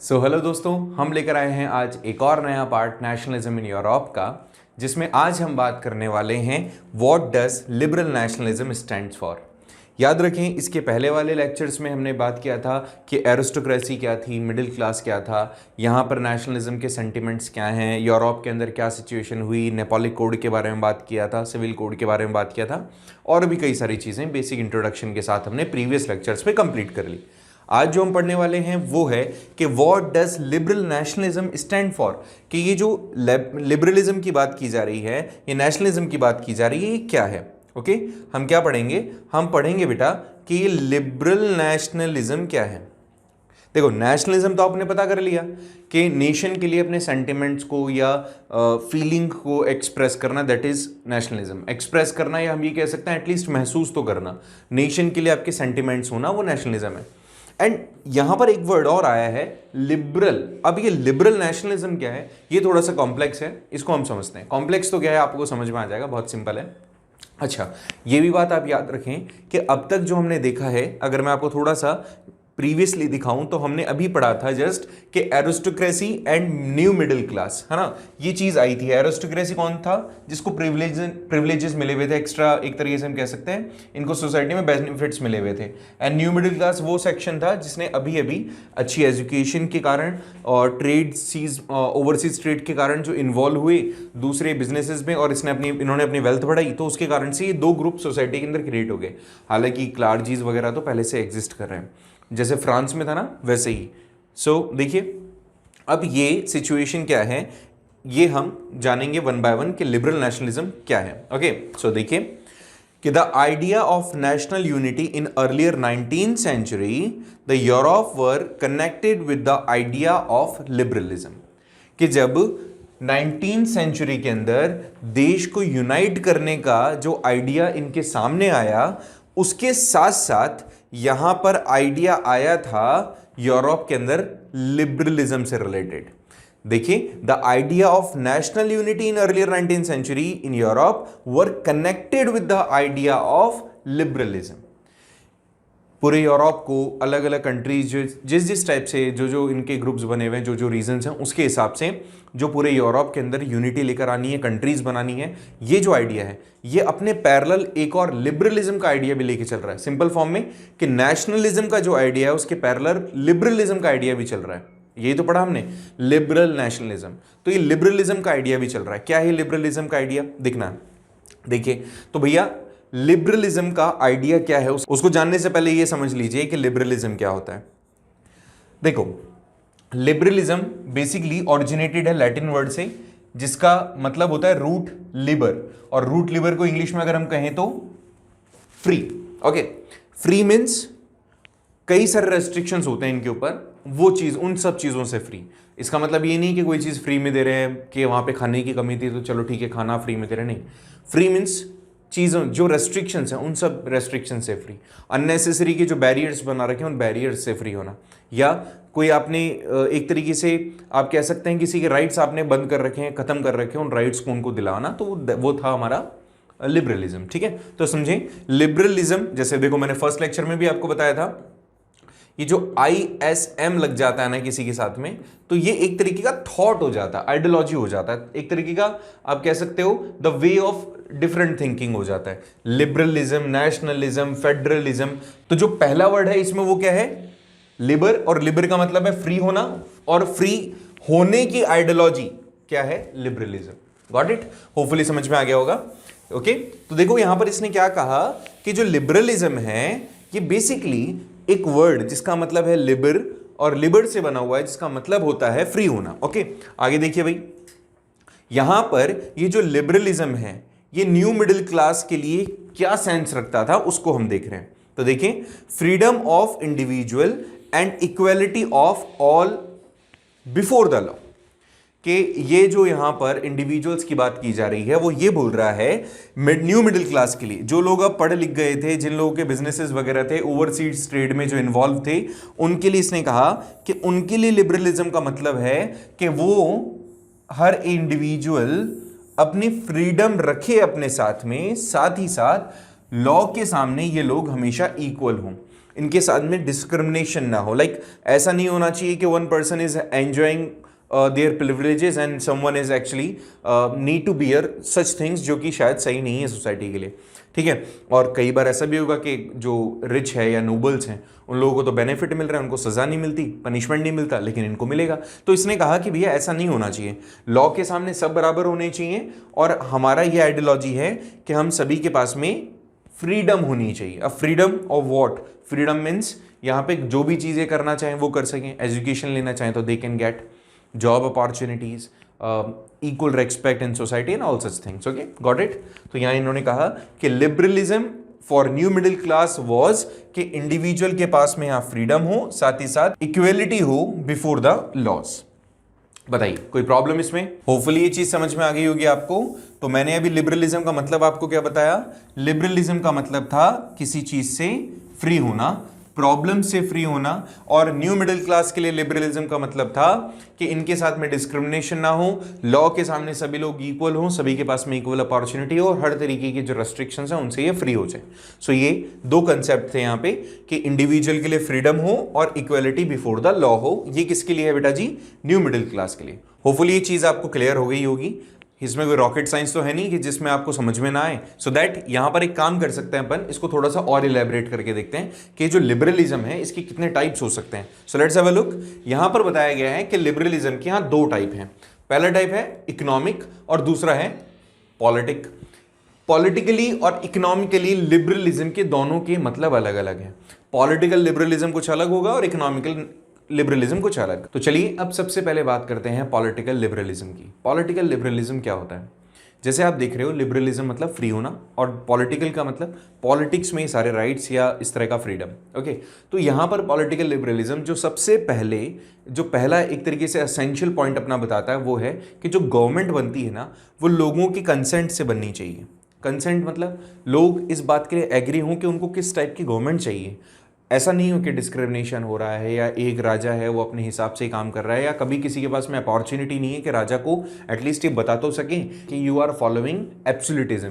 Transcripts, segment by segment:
Hello दोस्तों, हम लेकर आए हैं आज एक और नया पार्ट नेशनलिज्म इन यूरोप का, जिसमें आज हम बात करने वाले हैं what does liberal nationalism stands for. याद रखें, इसके पहले वाले लेक्चर्स में हमने बात किया था कि एरिस्टोक्रेसी क्या थी, मिडिल क्लास क्या था, यहाँ पर नेशनलिज्म के सेंटिमेंट्स क्या हैं, यूरोप के अंदर क्या सिचुएशन हुई, नेपोलिक कोड के बारे में बात किया था, सिविल कोड के बारे में बात किया था, और भी कई सारी चीज़ें बेसिक इंट्रोडक्शन के साथ हमने प्रीवियस लेक्चर्स में कंप्लीट कर ली। आज जो हम पढ़ने वाले हैं वो है कि what does liberal nationalism stand for, कि ये जो लिबरलिज्म की बात की जा रही है, ये नेशनलिज्म की बात की जा रही है, ये क्या है। ओके, हम क्या पढ़ेंगे? हम पढ़ेंगे बेटा कि ये लिबरल नेशनलिज्म क्या है। देखो, नेशनलिज्म तो आपने पता कर लिया कि नेशन के लिए अपने सेंटिमेंट्स को या फीलिंग को एक्सप्रेस करना, दैट इज नेशनलिज्म। एक्सप्रेस करना, या हम ये कह सकते हैं एटलीस्ट महसूस तो करना, नेशन के लिए आपके सेंटिमेंट्स होना, वो नेशनलिज्म है। एंड यहां पर एक वर्ड और आया है, लिबरल। अब ये लिबरल नेशनलिज्म क्या है, ये थोड़ा सा कॉम्प्लेक्स है, इसको हम समझते हैं। कॉम्प्लेक्स तो क्या है, आपको समझ में आ जाएगा, बहुत सिंपल है। अच्छा, ये भी बात आप याद रखें कि अब तक जो हमने देखा है, अगर मैं आपको थोड़ा सा प्रीवियसली दिखाऊं तो हमने अभी पढ़ा था जस्ट कि aristocracy and new middle class, है ना, ये चीज आई थी। एरिस्टोक्रेसी कौन था? जिसको प्रिविलेजेस मिले हुए थे, एक्स्ट्रा, एक तरीके से हम कह सकते हैं इनको सोसाइटी में बेनिफिट्स मिले हुए थे। एंड न्यू मिडिल क्लास वो सेक्शन था जिसने अभी अभी अच्छी एजुकेशन के कारण और ट्रेड सीज ओवरसीज ट्रेड के कारण जो इन्वॉल्व हुए दूसरे बिजनेसेस में, और इन्होंने अपनी वेल्थ बढ़ाई, तो उसके कारण से ये दो ग्रुप सोसाइटी के अंदर क्रिएट हो गए। हालांकि क्लार्जीज वगैरह तो पहले से एग्जिस्ट कर रहे हैं, जैसे फ्रांस में था ना, वैसे ही। देखिए, अब ये सिचुएशन क्या है, ये हम जानेंगे वन बाय वन कि लिबरल नेशनलिज्म क्या है। ओके, देखिए कि the idea of national unity in earlier 19th century the Europe were connected with the idea of liberalism. कि जब 19th सेंचुरी के अंदर देश को यूनाइट करने का जो आइडिया इनके सामने आया, उसके साथ साथ यहां पर आइडिया आया था यूरोप के अंदर लिबरलिज्म से रिलेटेड। देखिए, the idea of national unity in earlier 19th century in Europe were connected with the idea of liberalism. पूरे यूरोप को अलग अलग कंट्रीज जिस जिस टाइप से जो इनके ग्रुप्स बने हुए हैं, जो रीजन्स हैं, उसके हिसाब से जो पूरे यूरोप के अंदर यूनिटी लेकर आनी है, कंट्रीज बनानी है, ये जो आइडिया है, ये अपने पैरेलल एक और लिबरलिज्म का आइडिया भी लेके चल रहा है, सिंपल फॉर्म में कि नेशनलिज्म का जो आइडिया है उसके पैरेलल लिबरलिज्म का आइडिया भी चल रहा है। यही तो पढ़ा हमने, लिबरल नेशनलिज्म। तो ये लिबरलिज्म का आइडिया भी चल रहा है। क्या है लिबरलिज्म का आइडिया, दिखना है। देखिए, तो भैया लिबरलिज्म का आइडिया क्या है, उसको जानने से पहले ये समझ लीजिए कि लिबरलिज्म क्या होता है। देखो, लिबरलिज्म बेसिकली ओरिजिनेटेड है लैटिन वर्ड से, जिसका मतलब होता है रूट लिबर, और रूट लिबर को इंग्लिश में अगर हम कहें तो फ्री। ओके, फ्री मीन्स कई सारे रेस्ट्रिक्शंस होते हैं इनके ऊपर, वो चीज, उन सब चीजों से फ्री। इसका मतलब ये नहीं कि कोई चीज फ्री में दे रहे हैं कि वहां पे खाने की कमी थी तो चलो ठीक है खाना फ्री में दे रहे, नहीं। फ्री मीन्स चीज़ों, जो रेस्ट्रिक्शंस हैं उन सब रेस्ट्रिक्शन से फ्री। अननेसेसरी के जो बैरियर्स बना रखे हैं उन बैरियर्स से फ्री होना, या कोई आपने एक तरीके से आप कह सकते हैं किसी के राइट्स आपने बंद कर रखे हैं, खत्म कर रखे हैं, उन राइट्स को उनको दिलाना, तो वो था हमारा लिबरलिज्म। ठीक है, तो समझें लिबरलिज्म, जैसे देखो मैंने फर्स्ट लेक्चर में भी आपको बताया था, ये जो ISM लग जाता है ना किसी के साथ में, तो ये एक तरीके का थॉट हो जाता है, आइडियोलॉजी हो जाता है, एक तरीके का आप कह सकते हो the way of different thinking हो जाता है। लिबरलिज्म, नेशनलिज्म, फेडरलिज्म, तो जो पहला वर्ड है इसमें वो क्या है, लिबर, और लिबर का मतलब है फ्री होना, और फ्री होने की आइडियोलॉजी क्या है, लिबरलिज्म। Got it? होपफुली समझ में आ गया होगा। ओके, तो देखो यहां पर इसने क्या कहा कि जो लिबरलिज्म है ये बेसिकली एक वर्ड जिसका मतलब है लिबर, और लिबर से बना हुआ है जिसका मतलब होता है फ्री होना। ओके, आगे देखिए भाई, यहां पर ये जो लिबरलिज्म है ये न्यू मिडिल क्लास के लिए क्या सेंस रखता था उसको हम देख रहे हैं। तो देखिए, freedom of individual and equality of all before the law, कि ये जो यहां पर इंडिविजुअल्स की बात की जा रही है वो ये बोल रहा है न्यू मिडिल क्लास के लिए, जो लोग अब पढ़ लिख गए थे, जिन लोगों के बिजनेसेस वगैरह थे, ओवरसीज ट्रेड में जो इन्वॉल्व थे, उनके लिए इसने कहा कि उनके लिए लिबरलिज्म का मतलब है कि वो हर इंडिविजुअल अपनी फ्रीडम रखे अपने साथ में, साथ ही साथ लॉ के सामने ये लोग हमेशा इक्वल हों। इनके साथ में डिस्क्रिमिनेशन ना हो। लाइक ऐसा नहीं होना चाहिए कि one person is enjoying their privileges and someone is actually need to bear such things, जो कि शायद सही नहीं है सोसाइटी के लिए, ठीक है। और कई बार ऐसा भी होगा कि जो रिच है या नोबल्स हैं उन लोगों को तो बेनिफिट मिल रहा है, उनको सजा नहीं मिलती, पनिशमेंट नहीं मिलता, लेकिन इनको मिलेगा। तो इसने कहा कि भैया ऐसा नहीं होना चाहिए, लॉ के सामने सब बराबर होने चाहिए, और हमारा ये आइडियोलॉजी है कि हम सभी के पास में फ्रीडम होनी चाहिए। अब freedom of what? Freedom means यहाँ पे जो भी चीज़ें करना चाहें वो कर सकें, एजुकेशन लेना चाहें तो they can get, job opportunities, equal respect in society and all such things. Okay, got it. तो यहाँ इन्होंने कहा कि liberalism for new middle class was कि इंडिविजुअल के पास में यहाँ फ्रीडम हो, साथ ही साथ इक्वेलिटी हो बिफोर द लॉज। बताइए कोई प्रॉब्लम इसमें? होपफुली ये चीज समझ में आ गई होगी आपको। तो मैंने अभी लिबरलिज्म का मतलब आपको क्या बताया? लिबरलिज्म का मतलब था किसी चीज से फ्री होना, प्रॉब्लम से फ्री होना, और न्यू मिडिल क्लास के लिए लिबरलिज्म का मतलब था कि इनके साथ में डिस्क्रिमिनेशन ना हो, लॉ के सामने सभी लोग इक्वल हो, सभी के पास में इक्वल अपॉर्चुनिटी हो, और हर तरीके की जो रेस्ट्रिक्शंस हैं उनसे ये फ्री हो जाए। सो ये दो कंसेप्ट थे यहाँ पे कि इंडिविजुअल के लिए फ्रीडम हो और इक्वलिटी बिफोर द लॉ हो। ये किसके लिए है बेटा जी? न्यू मिडिल क्लास के लिए। होपफुली ये चीज आपको क्लियर हो गई होगी। इसमें कोई रॉकेट साइंस तो है नहीं कि जिसमें आपको समझ में ना आए। सो दैट यहां पर एक काम कर सकते हैं अपन, इसको थोड़ा सा और इलेबरेट करके देखते हैं कि जो लिबरलिज्म है इसके कितने टाइप्स हो सकते हैं। So let's have a look. यहां पर बताया गया है कि लिबरलिज्म के यहां दो टाइप हैं। पहला टाइप है इकोनॉमिक और दूसरा है पॉलिटिक। पॉलिटिकली और इकोनॉमिकली लिबरलिज्म के दोनों के मतलब अलग अलग है। पॉलिटिकल लिबरलिज्म कुछ अलग होगा और इकोनॉमिकल लिबरलिज्म कुछ अलग। तो चलिए अब सबसे पहले बात करते हैं पॉलिटिकल लिबरलिज्म की। पॉलिटिकल लिबरलिज्म क्या होता है? जैसे आप देख रहे हो, लिबरलिज्म मतलब फ्री होना, और पॉलिटिकल का मतलब पॉलिटिक्स में सारे राइट्स या इस तरह का फ्रीडम। ओके, तो यहाँ पर पॉलिटिकल लिबरलिज्म जो सबसे पहले, जो पहला एक तरीके से असेंशियल पॉइंट अपना बताता है वो है कि जो गवर्नमेंट बनती है ना, वो लोगों की कंसेंट से बननी चाहिए। कंसेंट मतलब लोग इस बात के लिए एग्री हों कि उनको किस टाइप की गवर्नमेंट चाहिए। ऐसा नहीं हो कि डिस्क्रिमिनेशन हो रहा है या एक राजा है वो अपने हिसाब से काम कर रहा है, या कभी किसी के पास में अपॉर्चुनिटी नहीं है कि राजा को एटलीस्ट ये बता तो सकें कि यू आर फॉलोइंग एब्सोल्यूटिज्म,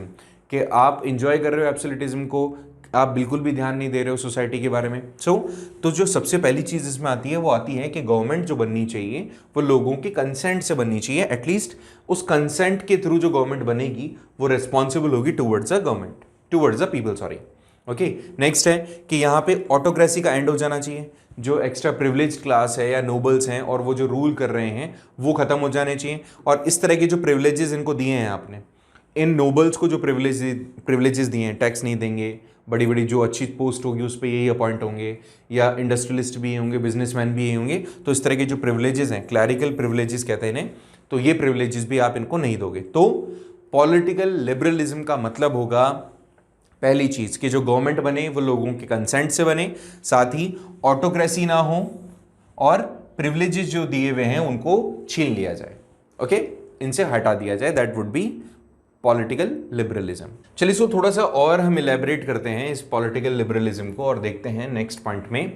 कि आप इंजॉय कर रहे हो एब्सोल्यूटिज्म को, आप बिल्कुल भी ध्यान नहीं दे रहे हो सोसाइटी के बारे में। तो जो सबसे पहली चीज़ इसमें आती है वो आती है कि गवर्नमेंट जो बननी चाहिए वो लोगों के कंसेंट से बननी चाहिए। एटलीस्ट उस कंसेंट के थ्रू जो गवर्नमेंट बनेगी वो रिस्पॉन्सिबल होगी towards the government, towards the people, sorry. Okay, next है कि यहाँ पे ऑटोक्रेसी का एंड हो जाना चाहिए। जो एक्स्ट्रा प्रिविलेज क्लास है या नोबल्स हैं और वो जो रूल कर रहे हैं वो खत्म हो जाने चाहिए। और इस तरह के जो प्रिविलेजेस इनको दिए हैं आपने, इन नोबल्स को जो प्रिविलेजेस दिए हैं, टैक्स नहीं देंगे, बड़ी बड़ी जो अच्छी पोस्ट होगी उस पर यही अपॉइंट होंगे, या इंडस्ट्रियलिस्ट भी होंगे, बिजनेसमैन भी होंगे, तो इस तरह के जो प्रिविलेजेस हैं, क्लैरिकल प्रिविलेजेस कहते हैं इन्हें, तो ये प्रिविलेजेस भी आप इनको नहीं दोगे। तो पॉलिटिकल लिबरलिज्म का मतलब होगा पहली चीज कि जो गवर्नमेंट बने वो लोगों के कंसेंट से बने, साथ ही ऑटोक्रेसी ना हो, और प्रिविलेजेस जो दिए हुए हैं उनको छीन लिया जाए। ओके, इनसे हटा दिया जाए। That would be political liberalism. चलिए इसको थोड़ा सा और हम इलेबरेट करते हैं इस पॉलिटिकल लिबरलिज्म को, और देखते हैं नेक्स्ट पॉइंट में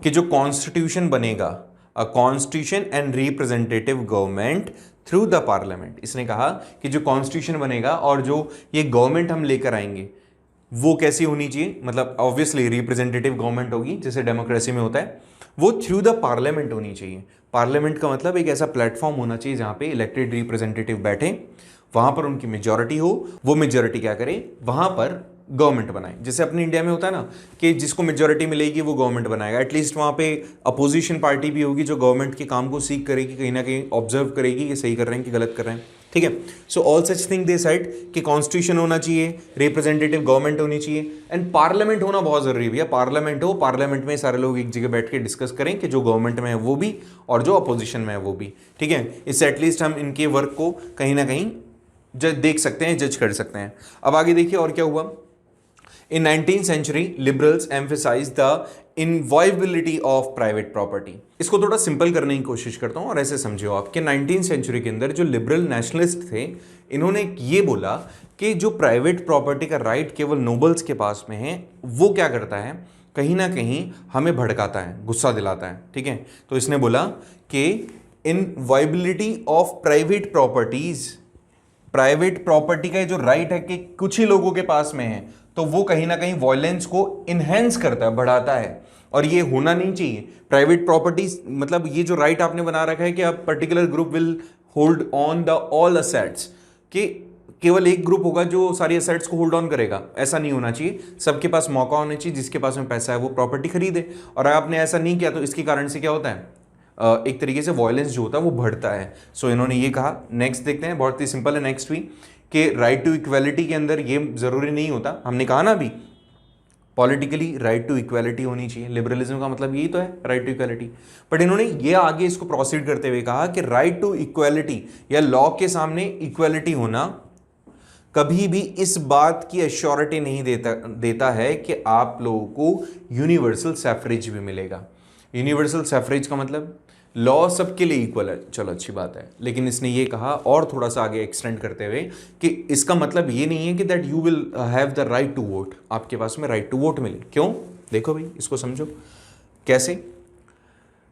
कि जो कॉन्स्टिट्यूशन बनेगा, a constitution and representative government through the parliament. इसने कहा कि जो कॉन्स्टिट्यूशन बनेगा और जो ये गवर्नमेंट हम लेकर आएंगे वो कैसी होनी चाहिए, मतलब ऑब्वियसली रिप्रेजेंटेटिव गवर्नमेंट होगी जैसे डेमोक्रेसी में होता है, वो थ्रू द पार्लियामेंट होनी चाहिए। पार्लियामेंट का मतलब एक ऐसा प्लेटफॉर्म होना चाहिए जहां पे इलेक्टेड रिप्रेजेंटेटिव बैठे, वहां पर उनकी मेजॉरिटी हो, वो मेजॉरिटी क्या करे, वहां पर गवर्नमेंट बनाए। जैसे अपने इंडिया में होता है ना कि जिसको मेजॉरिटी मिलेगी वो गवर्नमेंट बनाएगा। एटलीस्ट वहाँ पे अपोजिशन पार्टी भी होगी जो गवर्नमेंट के काम को सीख करेगी, कहीं ना कहीं ऑब्जर्व करेगी कि सही कर रहे हैं कि गलत कर रहे हैं। ठीक है, so all such thing they side कि कॉन्स्टिट्यूशन होना चाहिए, रिप्रेजेंटेटिव गवर्नमेंट होनी चाहिए, एंड पार्लियामेंट होना बहुत जरूरी है भैया। पार्लियामेंट हो, पार्लियामेंट में सारे लोग एक जगह बैठ के डिस्कस करें कि जो गवर्नमेंट में है वो भी और जो अपोजिशन में है वो भी। ठीक है, इससे एटलीस्ट हम इनके वर्क को कहीं ना कहीं देख सकते हैं, जज कर सकते हैं। अब आगे देखिए और क्या हुआ। In 19th century, liberals emphasized the inviolability of private property. इसको थोड़ा सिंपल करने की कोशिश करता हूँ और ऐसे समझो आप कि 19th सेंचुरी के अंदर जो लिबरल नेशनलिस्ट थे, इन्होंने ये बोला कि जो प्राइवेट प्रॉपर्टी का राइट केवल नोबल्स के पास में है, वो क्या करता है, कहीं ना कहीं हमें भड़काता है, गुस्सा दिलाता है। ठीक है, तो इसने बोला कि inviolability of private properties, private property का जो राइट है कि कुछ ही लोगों के पास में है, तो वो कहीं ना कहीं वॉयलेंस को इनहेंस करता है, बढ़ाता है, और ये होना नहीं चाहिए। प्राइवेट प्रॉपर्टी मतलब ये जो राइट आपने बना रखा है कि अब particular group will hold on the all assets, कि केवल एक ग्रुप होगा जो सारी असेट्स को होल्ड ऑन करेगा, ऐसा नहीं होना चाहिए। सबके पास मौका होना चाहिए, जिसके पास में पैसा है वो प्रॉपर्टी खरीदे। और आपने ऐसा नहीं किया तो इसके कारण से क्या होता है, एक तरीके से वॉयलेंस जो होता है वो बढ़ता है। सो इन्होंने ये कहा। नेक्स्ट देखते हैं, बहुत ही सिंपल है नेक्स्ट भी, कि राइट टू इक्वालिटी के अंदर ये जरूरी नहीं होता। हमने कहा ना अभी, पॉलिटिकली राइट टू इक्वालिटी होनी चाहिए, लिबरलिज्म का मतलब यही तो है, राइट टू इक्वालिटी। बट इन्होंने ये आगे इसको प्रोसीड करते हुए कहा कि राइट टू इक्वालिटी या लॉ के सामने इक्वालिटी होना कभी भी इस बात की एश्योरिटी नहीं देता है कि आप लोगों को यूनिवर्सल सैफरेज भी मिलेगा। यूनिवर्सल सैफरेज का मतलब लॉ सबके लिए इक्वल है, चलो अच्छी बात है, लेकिन इसने ये कहा और थोड़ा सा आगे एक्सटेंड करते हुए कि इसका मतलब ये नहीं है कि that you will have the right to vote, आपके पास में राइट टू वोट मिले। क्यों? देखो भाई, इसको समझो कैसे।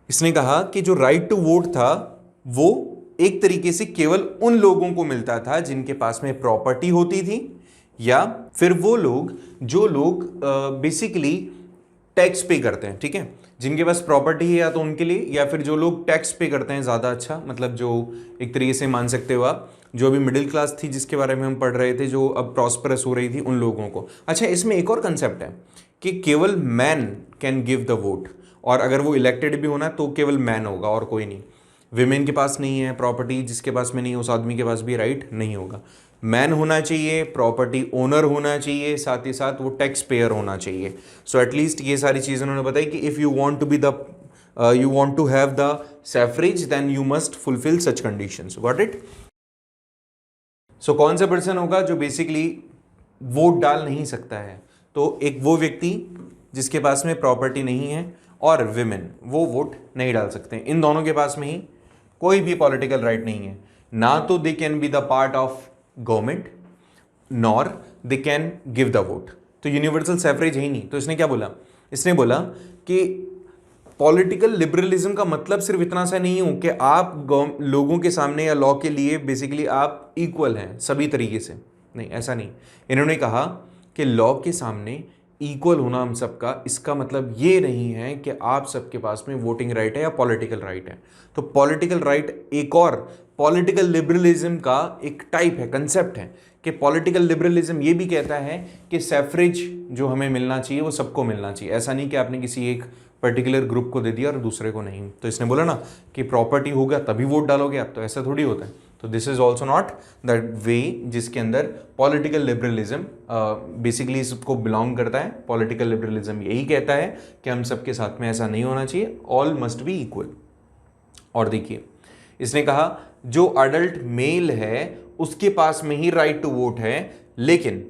इसने कहा कि जो राइट टू वोट था वो एक तरीके से केवल उन लोगों को मिलता था जिनके पास में प्रॉपर्टी होती थी, या फिर वो लोग जो लोग बेसिकली टैक्स पे करते हैं, ठीक है, जिनके पास प्रॉपर्टी है या तो उनके लिए, या फिर जो लोग टैक्स पे करते हैं ज़्यादा अच्छा, मतलब जो एक तरीके से मान सकते हो आप, जो अभी मिडिल क्लास थी जिसके बारे में हम पढ़ रहे थे, जो अब प्रॉस्परस हो रही थी, उन लोगों को। अच्छा, इसमें एक और कंसेप्ट है कि केवल man can give the vote, और अगर वो इलेक्टेड भी होना तो केवल मैन होगा और कोई नहीं। विमेन के पास नहीं है प्रॉपर्टी, जिसके पास में नहीं है उस आदमी के पास भी राइट नहीं होगा। मैन होना चाहिए, प्रॉपर्टी ओनर होना चाहिए, साथ ही साथ वो टैक्स पेयर होना चाहिए। सो एटलीस्ट ये सारी चीज़ें उन्होंने बताई कि if you want to be the you want to have the suffrage then you must fulfil such conditions. Got it? So कौन सा पर्सन होगा जो बेसिकली वोट डाल नहीं सकता है? तो एक वो व्यक्ति जिसके पास में प्रॉपर्टी नहीं है, और विमेन, वो वोट नहीं डाल सकते। इन दोनों के पास में ही कोई भी पॉलिटिकल राइट नहीं है, ना तो they can be the part of government nor they can give the vote. तो यूनिवर्सल सैफरेज है ही नहीं। तो इसने क्या बोला? इसने बोला कि पॉलिटिकल लिबरलिज्म का मतलब सिर्फ इतना सा नहीं हो कि आप लोगों के सामने या लॉ के लिए बेसिकली आप इक्वल हैं सभी तरीके से, नहीं, ऐसा नहीं। इन्होंने कहा कि लॉ के सामने इक्वल होना हम सबका, इसका मतलब ये नहीं है कि आप सबके पास में वोटिंग राइट है या पॉलिटिकल राइट है। तो पॉलिटिकल राइट एक और पॉलिटिकल लिबरलिज्म का एक टाइप है, कंसेप्ट है, कि पॉलिटिकल लिबरलिज्म ये भी कहता है कि सैफरेज जो हमें मिलना चाहिए वो सबको मिलना चाहिए। ऐसा नहीं कि आपने किसी एक पर्टिकुलर ग्रुप को दे दिया और दूसरे को नहीं। तो इसने बोला ना कि प्रॉपर्टी होगा तभी वोट डालोगे आप, तो ऐसा थोड़ी होता है। तो this is also not the way जिसके अंदर पॉलिटिकल लिबरलिज्म बेसिकली इसको बिलोंग करता है। पॉलिटिकल लिबरलिज्म यही कहता है कि हम सबके साथ में ऐसा नहीं होना चाहिए, ऑल मस्ट बी इक्वल। और देखिए, इसने कहा जो अडल्ट मेल है उसके पास में ही राइट टू वोट है, लेकिन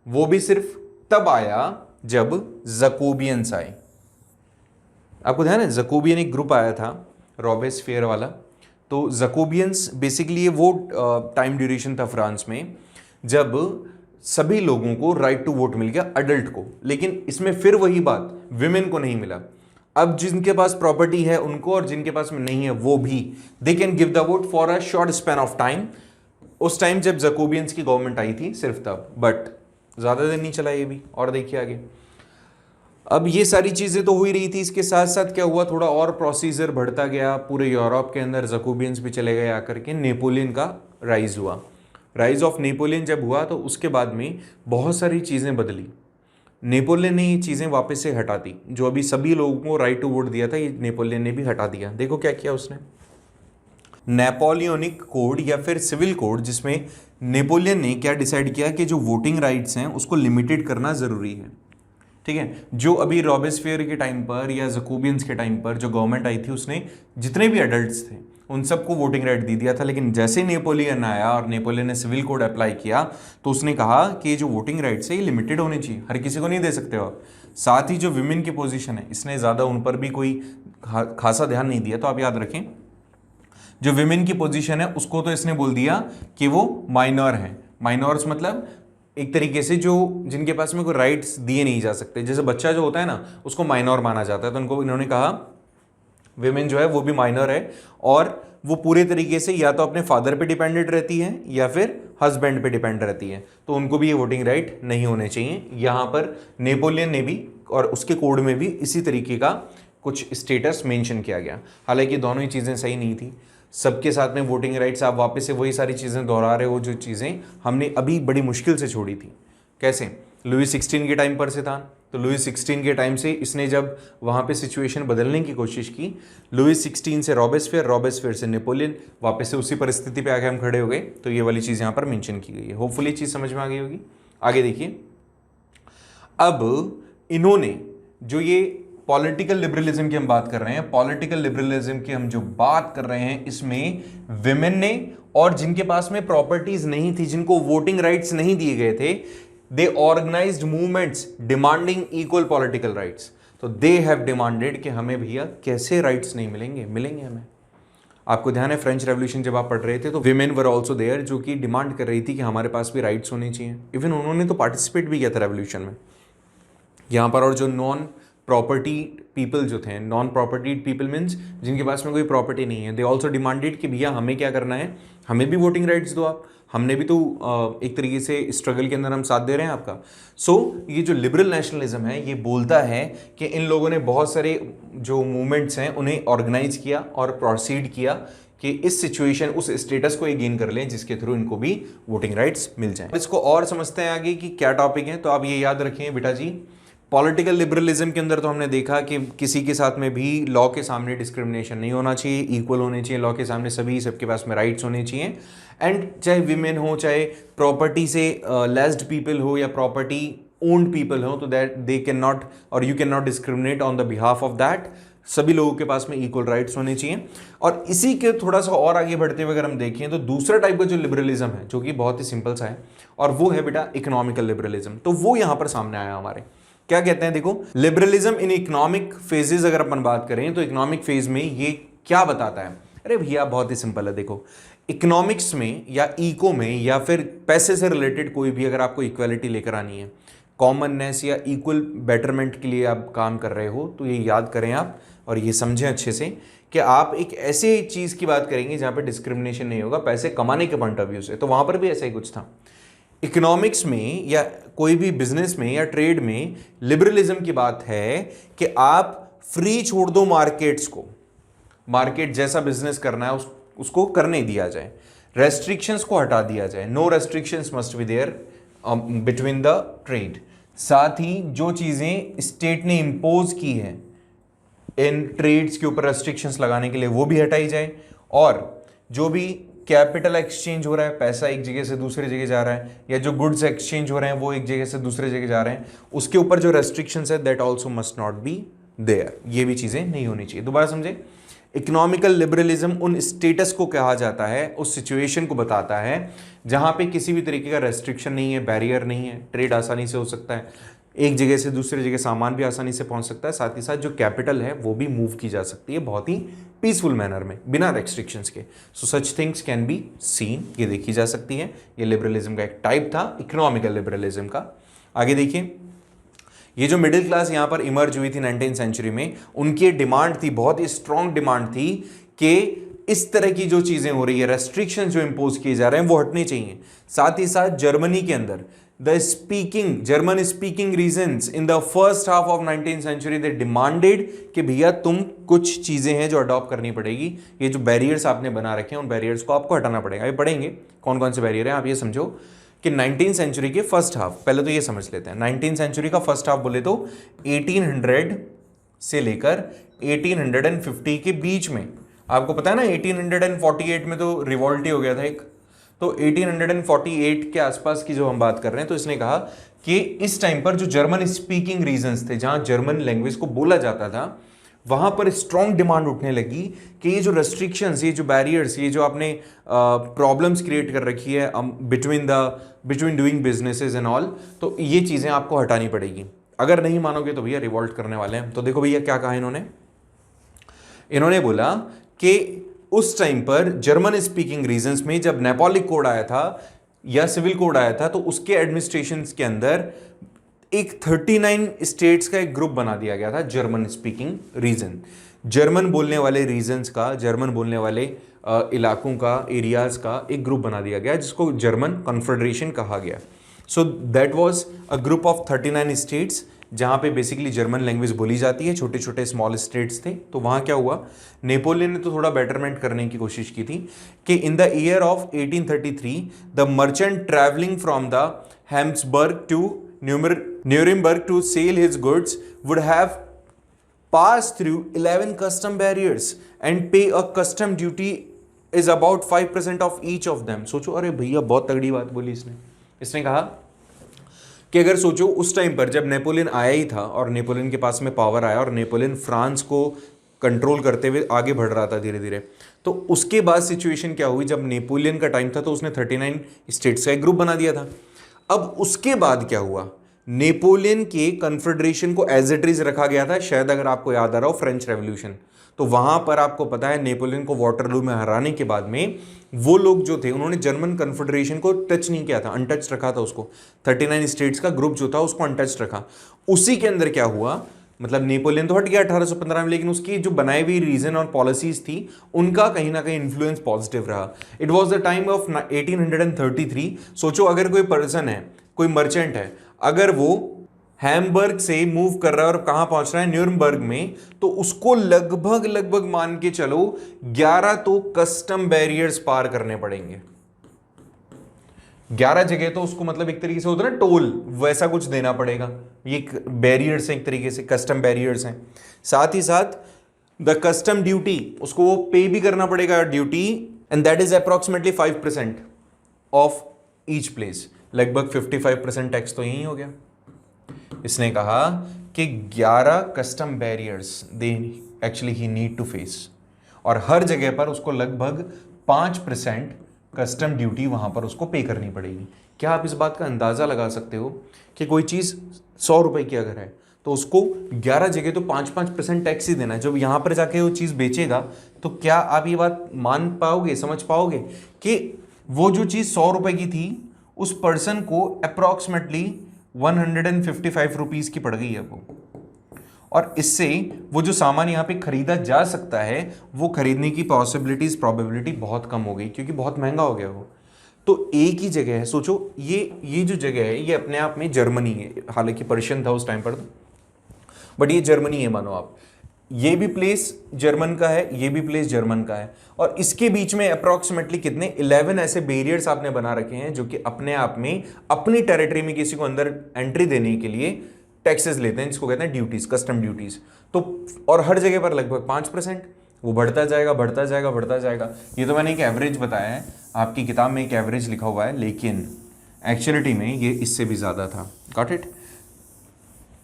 वो भी सिर्फ तब आया जब जकोबियंस आए। आपको ध्यान है, जकोबियन एक ग्रुप आया था रॉबेस्पियर वाला। तो जकोबियंस बेसिकली ये वो टाइम ड्यूरेशन था फ्रांस में जब सभी लोगों को राइट टू वोट मिल गया, अडल्ट को, लेकिन इसमें फिर वही बात, विमेन को नहीं मिला। अब जिनके पास प्रॉपर्टी है उनको, और जिनके पास में नहीं है वो भी, they can give the vote for a short span of time. उस टाइम जब जकोबियंस की गवर्नमेंट आई थी सिर्फ तब, बट ज़्यादा दिन नहीं चला ये भी। और देखिए आगे, अब ये सारी चीज़ें तो हो ही रही थी, इसके साथ साथ क्या हुआ, थोड़ा और प्रोसीजर बढ़ता गया पूरे यूरोप के अंदर, जकोबियंस भी चले गए आकर के, नेपोलियन का राइज हुआ। राइज ऑफ नेपोलियन जब हुआ तो उसके बाद में बहुत सारी चीज़ें बदली। नेपोलियन ने ये चीज़ें वापस से हटा दी, जो अभी सभी लोगों को राइट टू वोट दिया था, ये नेपोलियन ने भी हटा दिया। देखो क्या किया उसने, नेपोलियनिक कोड या फिर सिविल कोड, जिसमें नेपोलियन ने क्या डिसाइड किया कि जो वोटिंग राइट्स हैं उसको लिमिटेड करना ज़रूरी है। ठीक है, जो अभी रॉबेस्पियर के टाइम पर या जकोबियंस के टाइम पर जो गवर्नमेंट आई थी उसने जितने भी एडल्ट्स थे उन सबको वोटिंग राइट दे दिया था, लेकिन जैसे नेपोलियन आया और नेपोलियन ने सिविल कोड अप्लाई किया तो उसने कहा कि जो वोटिंग राइट्स है ये लिमिटेड होनी चाहिए, हर किसी को नहीं दे सकते हो आप। साथ ही जो विमेन की पोजीशन है इसने ज़्यादा उन पर भी कोई खासा ध्यान नहीं दिया। तो आप याद रखें, जो विमेन की पोजीशन है उसको तो इसने बोल दिया कि वो माइनर है। माइनर्स मतलब एक तरीके से जो जिनके पास में कोई राइट्स दिए नहीं जा सकते, जैसे बच्चा जो होता है ना उसको माइनर माना जाता है, तो उनको इन्होंने कहा विमेन जो है वो भी माइनर है और वो पूरे तरीके से या तो अपने फादर पे डिपेंडेंट रहती है या फिर हस्बैंड पे डिपेंड रहती है, तो उनको भी ये वोटिंग राइट नहीं होने चाहिए। यहाँ पर नेपोलियन ने भी और उसके कोड में भी इसी तरीके का कुछ स्टेटस मेंशन किया गया। हालांकि दोनों ही चीज़ें सही नहीं थी, सबके साथ में वोटिंग राइट्स, आप वापस से वही सारी चीज़ें दोहरा रहे हो जो चीज़ें हमने अभी बड़ी मुश्किल से छोड़ी थी। कैसे? लुई 16 के टाइम पर से था, तो लुई 16 के टाइम से इसने जब वहाँ पे सिचुएशन बदलने की कोशिश की, लुई 16 से रॉबेस्फेयर, रॉबेस्फेयर से नेपोलियन, वापस से उसी परिस्थिति पे आके हम खड़े हो गए। तो ये वाली चीज़ यहाँ पर मेंशन की गई है। होपफुली चीज़ समझ में आ गई होगी। आगे देखिए, अब इन्होंने जो ये पॉलिटिकल लिबरलिज्म की हम बात कर रहे हैं, पॉलिटिकल लिबरलिज्म की हम जो बात कर रहे हैं, इसमें विमेन ने और जिनके पास में प्रॉपर्टीज नहीं थी, जिनको वोटिंग राइट्स नहीं दिए गए थे, they organised movements demanding equal political rights. तो दे हैव डिमांडेड कि हमें भैया कैसे राइट्स नहीं मिलेंगे, मिलेंगे हमें। आपको ध्यान है फ्रेंच रेवोल्यूशन जब आप पढ़ रहे थे तो विमेन वर ऑल्सो देयर, जो कि डिमांड कर रही थी कि हमारे पास भी राइट्स होने चाहिए। इवन उन्होंने तो पार्टिसिपेट भी किया था रेवोल्यूशन में यहाँ पर। और जो नॉन प्रॉपर्टी पीपल जो थे, नॉन प्रॉपर्टी पीपल मीन्स जिनके पास में कोई प्रॉपर्टी नहीं है, दे ऑल्सो डिमांडेड कि भैया हमें क्या करना है, हमें भी वोटिंग राइट्स दो आप, हमने भी तो एक तरीके से स्ट्रगल के अंदर हम साथ दे रहे हैं आपका। सो ये जो लिबरल नेशनलिज्म है ये बोलता है कि इन लोगों ने बहुत सारे जो मूवमेंट्स हैं उन्हें ऑर्गेनाइज किया और प्रोसीड किया कि इस सिचुएशन, उस स्टेटस को ये गेन कर लें जिसके थ्रू इनको भी वोटिंग राइट्स मिल जाए। इसको और समझते हैं आगे कि क्या टॉपिक है। तो आप ये याद रखें बेटा जी, पॉलिटिकल लिबरलिज्म के अंदर तो हमने देखा कि किसी के साथ में भी लॉ के सामने डिस्क्रिमिनेशन नहीं होना चाहिए, इक्वल होने चाहिए लॉ के सामने सभी, सबके पास में राइट्स होने चाहिए। एंड चाहे विमेन हो, चाहे प्रॉपर्टी से लेस्ड पीपल हो या प्रॉपर्टी ओन्ड पीपल हो, तो दैट दे कैन नॉट और you can not discriminate on the behalf of that. सभी लोगों के पास में इक्वल राइट्स होने चाहिए। और इसी के थोड़ा सा और आगे बढ़ते हुए अगर हम देखें तो दूसरा टाइप का जो लिबरलिज्म है, जो कि बहुत ही सिंपल सा है, और वो है बेटा इकोनॉमिकल लिबरलिज्म। तो वो यहां पर सामने आया हमारे। क्या कहते हैं, देखो, लिबरलिज्म इन इकोनॉमिक फेजेस अगर अपन बात करें तो इकोनॉमिक फेज में ये क्या बताता है। अरे भैया बहुत ही सिंपल है। देखो, इकोनॉमिक्स में या इको में या फिर पैसे से रिलेटेड कोई भी अगर आपको इक्वालिटी लेकर आनी है, कॉमननेस या इक्वल बेटरमेंट के लिए आप काम कर रहे हो, तो ये याद करें आप और ये समझें अच्छे से कि आप एक ऐसे चीज़ की बात करेंगे जहाँ पे डिस्क्रिमिनेशन नहीं होगा पैसे कमाने के पॉइंट ऑफ व्यू से। तो वहाँ पर भी ऐसा ही कुछ था। इकोनॉमिक्स में या कोई भी बिजनेस में या ट्रेड में लिबरलिज्म की बात है कि आप फ्री छोड़ दो मार्केट्स को, मार्केट जैसा बिजनेस करना है उसको करने दिया जाए, रेस्ट्रिक्शंस को हटा दिया जाए, no restrictions must be there between the trade. साथ ही जो चीज़ें स्टेट ने इम्पोज की है इन ट्रेड्स के ऊपर रेस्ट्रिक्शंस लगाने के लिए वो भी हटाई जाए, और जो भी कैपिटल एक्सचेंज हो रहा है, पैसा एक जगह से दूसरी जगह जा रहा है, या जो गुड्स एक्सचेंज हो रहे हैं वो एक जगह से दूसरी जगह जा रहे हैं, उसके ऊपर जो रेस्ट्रिक्शंस है that also must not be there. ये भी चीज़ें नहीं होनी चाहिए। दोबारा समझे, इकोनॉमिकल लिबरलिज्म उन स्टेटस को कहा जाता है, उस सिचुएशन को बताता है जहां पे किसी भी तरीके का रेस्ट्रिक्शन नहीं है, बैरियर नहीं है, ट्रेड आसानी से हो सकता है, एक जगह से दूसरी जगह सामान भी आसानी से पहुंच सकता है, साथ ही साथ जो कैपिटल है वो भी मूव की जा सकती है बहुत ही पीसफुल मैनर में, बिना रेस्ट्रिक्शंस के। So such things can be seen, ये देखी जा सकती है। ये लिबरलिज्म का एक टाइप था, इकोनॉमिकल लिबरलिज्म का। आगे देखिए, ये जो मिडिल क्लास यहाँ पर इमर्ज हुई थी 19th सेंचुरी में, उनकी डिमांड थी, बहुत ही स्ट्रॉन्ग डिमांड थी कि इस तरह की जो चीज़ें हो रही है, रेस्ट्रिक्शन जो इंपोज किए जा रहे हैं वो हटने चाहिए। साथ ही साथ जर्मनी के अंदर German speaking regions in the first half of 19th century they demanded कि भैया तुम कुछ चीज़ें हैं जो अडॉप्ट करनी पड़ेगी, ये जो बैरियर्स आपने बना रखे हैं उन बैरियर्स को आपको हटाना पड़ेगा। ये पढ़ेंगे कौन कौन से बैरियर हैं। आप ये समझो कि 19th सेंचुरी के फर्स्ट हाफ, पहले तो ये समझ लेते हैं, 19th सेंचुरी का फर्स्ट हाफ बोले तो 1800 से लेकर 1850 के बीच में, आपको पता है ना 1848 में तो रिवॉल्ट ही हो गया था एक, तो 1848 के आसपास की जो हम बात कर रहे हैं, तो इसने कहा कि इस टाइम पर जो जर्मन स्पीकिंग रीजन्स थे, जहां जर्मन लैंग्वेज को बोला जाता था, वहां पर स्ट्रॉन्ग डिमांड उठने लगी कि ये जो रेस्ट्रिक्शंस, ये जो बैरियर्स, ये जो आपने प्रॉब्लम्स क्रिएट कर रखी है between doing businesses and all, तो ये चीज़ें आपको हटानी पड़ेगी। अगर नहीं मानोगे तो भैया रिवॉल्ट करने वाले हैं। तो देखो भैया क्या कहा इन्होंने बोला कि उस टाइम पर जर्मन स्पीकिंग रीजन्स में जब नेपोलिक कोड आया था या सिविल कोड आया था, तो उसके एडमिनिस्ट्रेशन के अंदर एक 39 स्टेट्स का एक ग्रुप बना दिया गया था, जर्मन स्पीकिंग रीजन, जर्मन बोलने वाले रीजन्स का, जर्मन बोलने वाले इलाकों का, एरियाज का एक ग्रुप बना दिया गया जिसको जर्मन कॉन्फेडरेशन कहा गया। So that was a group of 39 states जहाँ पे बेसिकली जर्मन लैंग्वेज बोली जाती है, छोटे छोटे स्मॉल स्टेट्स थे। तो वहाँ क्या हुआ, नेपोलियन ने तो थोड़ा बेटरमेंट करने की कोशिश की थी कि in the year of 1833 the merchant travelling from the Hamburg to Nuremberg to sell his goods would have pass through 11 custom barriers and pay a custom duty is about 5% of each of them। सोचो, अरे भैया बहुत तगड़ी बात बोली इसने कहा कि अगर सोचो उस टाइम पर जब नेपोलियन आया ही था और नेपोलियन के पास में पावर आया और नेपोलियन फ्रांस को कंट्रोल करते हुए आगे बढ़ रहा था धीरे धीरे, तो उसके बाद सिचुएशन क्या हुई, जब नेपोलियन का टाइम था तो उसने 39 स्टेट्स का एक ग्रुप बना दिया था। अब उसके बाद क्या हुआ, नेपोलियन के कन्फेडरेशन को एज इट इज रखा गया था। शायद अगर आपको याद आ रहा हो फ्रेंच रेवोल्यूशन, तो वहां पर आपको पता है नेपोलियन को वाटरलू में हराने के बाद में वो लोग जो थे उन्होंने जर्मन कन्फेडरेशन को टच नहीं किया था, अनटच रखा था उसको। 39 स्टेट्स का ग्रुप जो था उसको अनटच रखा। उसी के अंदर क्या हुआ, मतलब नेपोलियन तो हट गया 1815 में, लेकिन उसकी जो बनाई हुई रीजन और पॉलिसीज थी उनका कहीं ना कहीं इन्फ्लुएंस पॉजिटिव रहा। It was the time of 1833। सोचो अगर कोई पर्सन है, कोई मर्चेंट है, अगर वो हैम्बर्ग से मूव कर रहा है और कहां पहुंच रहा है, न्यूरमबर्ग में, तो उसको लगभग मान के चलो 11 तो कस्टम बैरियर्स पार करने पड़ेंगे। 11 जगह तो उसको मतलब एक तरीके से होता है ना टोल, वैसा कुछ देना पड़ेगा। ये बैरियर्स हैं, एक तरीके से कस्टम बैरियर्स हैं। साथ ही साथ द कस्टम ड्यूटी, उसको वो पे भी करना पड़ेगा duty, and that is approximately 5% of each place. लगभग 55% टैक्स तो यही हो गया। इसने कहा कि 11 custom barriers they actually he need to face, और हर जगह पर उसको लगभग 5% कस्टम ड्यूटी वहां पर उसको पे करनी पड़ेगी। क्या आप इस बात का अंदाजा लगा सकते हो कि कोई चीज 100 रुपए की अगर है तो उसको 11 जगह तो 5% टैक्स ही देना है। जब यहां पर जाके वो चीज बेचेगा तो क्या आप ये बात मान पाओगे, समझ पाओगे कि वो जो चीज 100 रुपए की थी उस पर्सन को अप्रॉक्सीमेटली 155 रुपीज की पड़ गई है वो, और इससे वो जो सामान यहाँ पे खरीदा जा सकता है वो खरीदने की पॉसिबिलिटीज, प्रोबेबिलिटी बहुत कम हो गई, क्योंकि बहुत महंगा हो गया वो। तो एक ही जगह है, सोचो ये जो जगह है ये अपने आप में जर्मनी है, हालांकि पर्शियन था उस टाइम पर, बट ये जर्मनी है मानो आप। ये भी प्लेस जर्मन का है, ये भी प्लेस जर्मन का है, और इसके बीच में अप्रॉक्सीमेटली कितने 11 ऐसे बैरियर्स आपने बना रखे हैं जो कि अपने आप में अपनी टेरिटरी में किसी को अंदर एंट्री देने के लिए टैक्सेस लेते हैं, जिसको कहते हैं ड्यूटीज, कस्टम ड्यूटीज। तो और हर जगह पर लगभग 5%, वो बढ़ता जाएगा बढ़ता जाएगा बढ़ता जाएगा। ये तो मैंने एक एवरेज बताया है, आपकी किताब में एक एवरेज लिखा हुआ है, लेकिन एक्चुअलिटी में ये इससे भी ज्यादा था। Got it?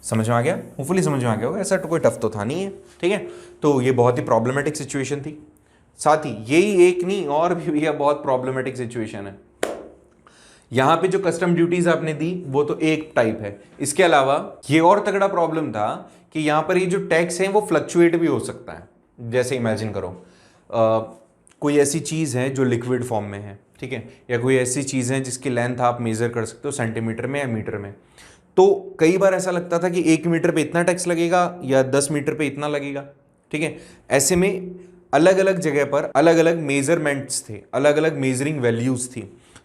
समझ में आ गया? होपफुली समझ में आ गया होगा, ऐसा तो कोई टफ तो था नहीं है। ठीक है, तो ये बहुत ही प्रॉब्लमेटिक सिचुएशन थी। साथ ही यही एक नहीं, और भी भैया बहुत प्रॉब्लमेटिक सिचुएशन है। यहां पे जो कस्टम ड्यूटीज आपने दी वो तो एक टाइप है, इसके अलावा ये और तगड़ा प्रॉब्लम था कि यहां पर ये जो टैक्स है वो फ्लक्चुएट भी हो सकता है। जैसे इमेजिन करो कोई ऐसी चीज है जो लिक्विड फॉर्म में है, ठीक है, या कोई ऐसी चीज है जिसकी लेंथ आप मेजर कर सकते हो सेंटीमीटर में या मीटर में। तो कई बार ऐसा लगता था कि 1 मीटर पे इतना टैक्स लगेगा या 10 मीटर पे इतना लगेगा। ठीक है, ऐसे में अलग अलग जगह पर अलग अलग मेजरमेंट्स थे, अलग अलग मेजरिंग वैल्यूज थी,